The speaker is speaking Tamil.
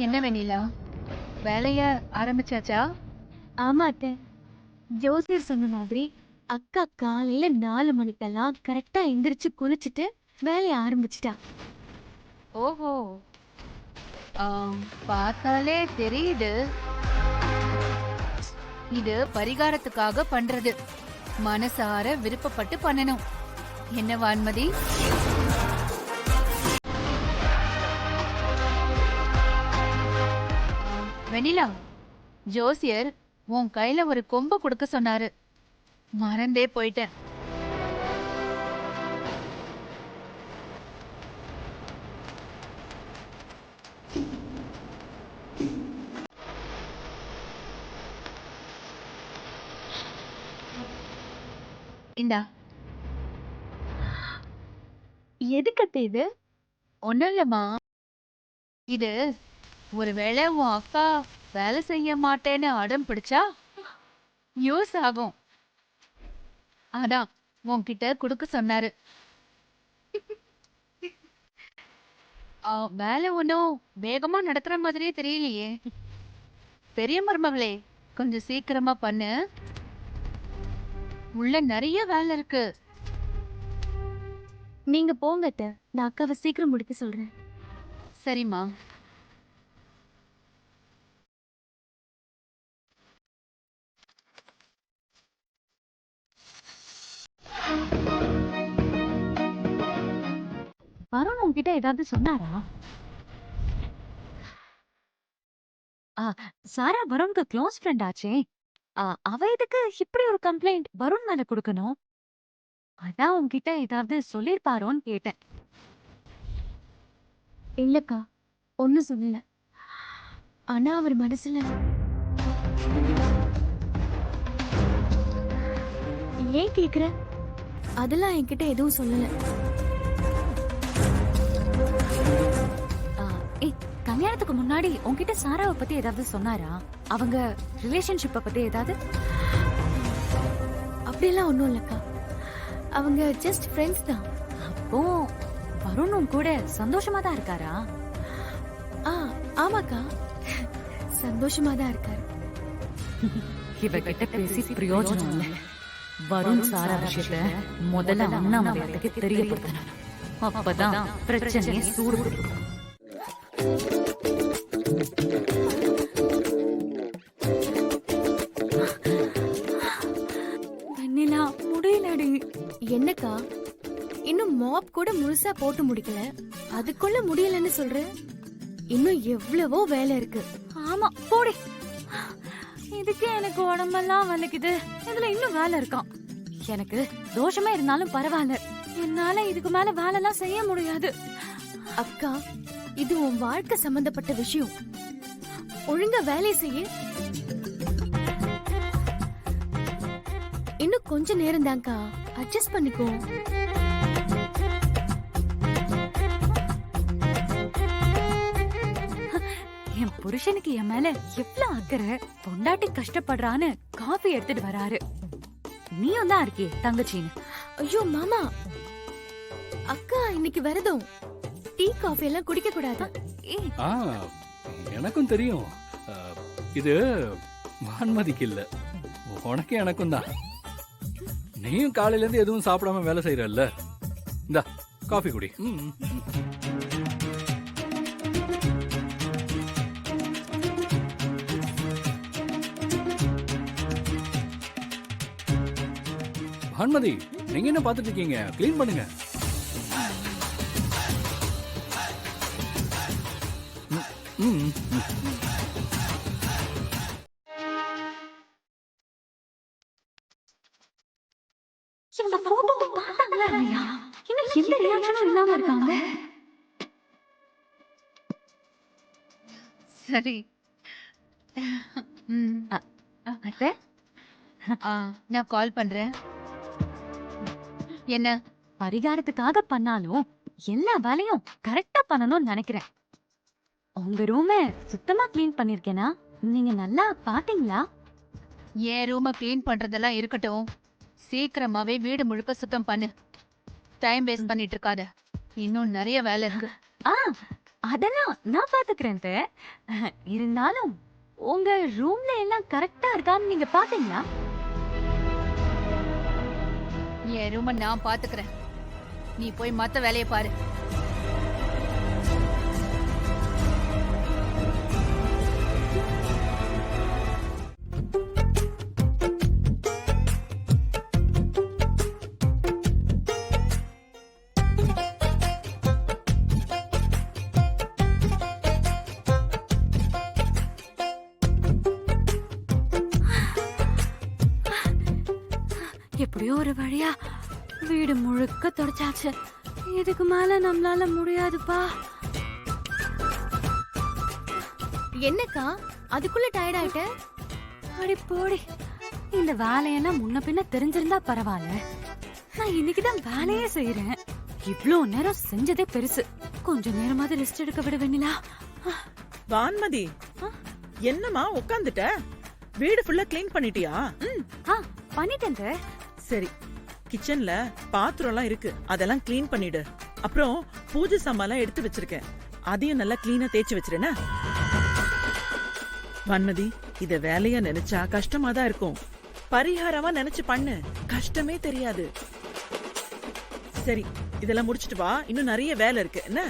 என்ன வெண்ணிலா, வேலைய ஆரம்பிச்சாச்சா? ஆமா அத்தை. ஜோசியர் சொன்ன மாதிரி அக்கா காலையில 4 மணிக்கெல்லாம் கரெக்டா எந்திரிச்சு குளிச்சுட்டு வேலைய ஆரம்பிச்சிட்டா. ஓஹோ, பார்த்தாலே தெரியுது. இது பரிகாரத்துக்காக பண்றது. மனசார விருப்பப்பட்டு பண்ணணும். என்ன வான்மதி? வெண்ணிலா, ஜோசியர் உன் கையில ஒரு கொம்பு கொடுக்க சொன்னாரு. மறந்தே போயிட்டேன். இந்தா. எதுக்கு அத்தை இது? ஒண்ணும் இல்லம்மா, இது ஒருவேளை உன் அக்கா வேலை செய்ய மாட்டேன்னு அடம் பிடிச்சா யூஸ் ஆகும். அதான் உன்கிட்ட குடுக்க சொன்னாரு. வேலை ஒன்றும் வேகமா நடத்துற மாதிரியே தெரியலையே. பெரிய மருமகளே, கொஞ்சம் சீக்கிரமா பண்ணு. உள்ள நிறைய வேலை இருக்கு. நீங்க போங்க அத்தை. நான் அக்காவை சீக்கிரம் முடிக்க சொல்றேன். சரிம்மா. வருண் உன்கிட்ட ஏதாவது சொன்னாரா? சாரா வருண்க்கு க்ளோஸ் ஃப்ரெண்ட் ஆச்சே. அவ எதுக்கு இப்படி ஒரு கம்ப்ளைண்ட் வருண் மேல கொடுக்கணும்? அதான் உன்கிட்ட ஏதாவது சொல்லிருப்பாரோன்னு கேட்டேன். இல்லக்கா, ஒன்னும் சொல்லல. ஆனா அவர் மனசுல ஏன் கேக்குற? அதெல்லாம் என்கிட்ட எதுவும் சொல்லல. கல்யாணத்துக்கு முன்னாடி உன்கிட்ட சாராவை பத்தி ஏதாவது சொன்னாரா? அவங்க ரிலேஷன்ஷிப்பை பத்தி ஏதாவது? அப்படியெல்லாம் ஒன்றும் இல்லக்கா. அவங்க ஜஸ்ட் ஃப்ரெண்ட்ஸ் தான். அப்போ வருணும் கூட சந்தோஷமா தான் இருக்காரா? ஆமாக்கா, சந்தோஷமா தான் இருக்காரு. இவகிட்ட பேசி பிரயோஜனம் இல்லை. வருண் சாரா விஷயத்த முதல்ல அண்ணாமலையாருக்கு தெரியப்படுத்தணும். அப்பதான் பிரச்சனையை சூடு பிடிக்கும். வெண்ணிலா, முடியலடி. என்னக்கா, இன்னும் மாப் கூட முழுசா போட்டு முடிக்கல, அதுக்குள்ள முடியலன்னு சொல்ற? இன்னும் எவ்வளவோ வேலை இருக்கு. ஆமா, போடி. இதுக்கு எனக்கு உடம்பெல்லாம் வலிக்குது. இதுல இன்னும் வேலை இருக்கான். எனக்கு தோஷமே இருந்தாலும் பரவாயில்ல, என்னால இதுக்கு மேல வேலை எல்லாம் செய்ய முடியாது. அக்கா, இது உன் வாழ்க்கை சம்பந்தப்பட்ட விஷயம். ஒழுங்கா வேலையை செய்ய. இன்னும் கொஞ்ச நேரம் தான்க்கா, அட்ஜஸ்ட் பண்ணிக்கோ. என் புருஷனுக்கு என் மேல எவ்வளவு அக்கறை. பொண்டாட்டி கஷ்டப்படுறான்னு காஃபி எடுத்துட்டு வராரு. நீயும் தான் இருக்கே தங்கச்சின்னு. ஐயோ மாமா, அக்கா இன்னைக்கு விரதம். டீ காஃபி எல்லாம் குடிக்க கூடாது. எனக்கும் தெரியும். இது வான்மதிக்கு இல்ல, உனக்கு எனக்கும் தான். நீயும் காலையில இருந்து எதுவும் சாப்பிடாம வேலை செய்யறல்ல. இந்தா காஃபி குடி. வான்மதி, நீங்க என்ன பாத்துட்டு இருக்கீங்க? கிளீன் பண்ணுங்க. எந்த ரியாக்ஷனும் இல்லாம இருக்காங்க. சரி. நான் கால் பண்றேன். என்ன பரிகாரத்துக்காக பண்ணாலும் எல்லா வேலையும் கரெக்டா பண்ணணும்னு நினைக்கிறேன். உங்க ரூம சுத்தமா கிளீன் பண்ணிருக்கேனா? நீங்க நல்லா பாத்தீங்களா? என் ரூம கிளீன் பண்றதெல்லாம் இருக்கட்டும், சீக்கிரமாவே வீடு முழுக்க சுத்தம் பண்ணு. டைம் வேஸ்ட் பண்ணிட்டு இருக்காத, இன்னும் நிறைய வேலை இருக்கு. அதெல்லாம் நான் பாத்துக்கிறேன் அத்தை. இருந்தாலும் உங்க ரூம்ல எல்லாம் கரெக்டா இருக்கான்னு நீங்க பாத்தீங்களா? என் ரூம நான் பாத்துக்கிறேன். நீ போய் மத்த வேலையை பாரு. எப்படியோ ஒரு வழியா வீடு முழுக்க தொடச்சாச்சு. இதுக்கு மேல நம்மளால முடியாதுப்பா. என்னக்கா அதுக்குள்ள டயர்ட் ஆயிட்ட? அடி போடி, இந்த வேலையெல்லாம் முன்ன பின்ன தெரிஞ்சிருந்தா பரவாயில்ல. நான் இன்னைக்குதான் வேலையே செய்யறேன். இவ்ளோ நேரம் செஞ்சதே பெருசு. கொஞ்ச நேரமாவது ரெஸ்ட் எடுக்க விட வேண்டியா? வான்மதி, என்னம்மா உட்காந்துட்ட? வீடு ஃபுல்லா க்ளீன் பண்ணிட்டியா? பண்ணிட்டேன். சரி, கிச்சன்ல பாத்திரம் எல்லாம் இருக்கு, அதெல்லாம் க்ளீன் பண்ணிடு. அப்புறம் பூஜை சாமான்லாம் எடுத்து வச்சிருக்கேன், அதையும் நல்லா க்ளீனா தேய்ச்சி வச்சிருன. வான்மதி, இத வேலையா நினைச்சா கஷ்டமா தான் இருக்கும். பரிகாரமா நினைச்சு பண்ணு, கஷ்டமே தெரியாது. சரி, இதெல்லாம் முடிச்சிட்டு வா, இன்னும் நிறைய வேலை இருக்கு என்ன?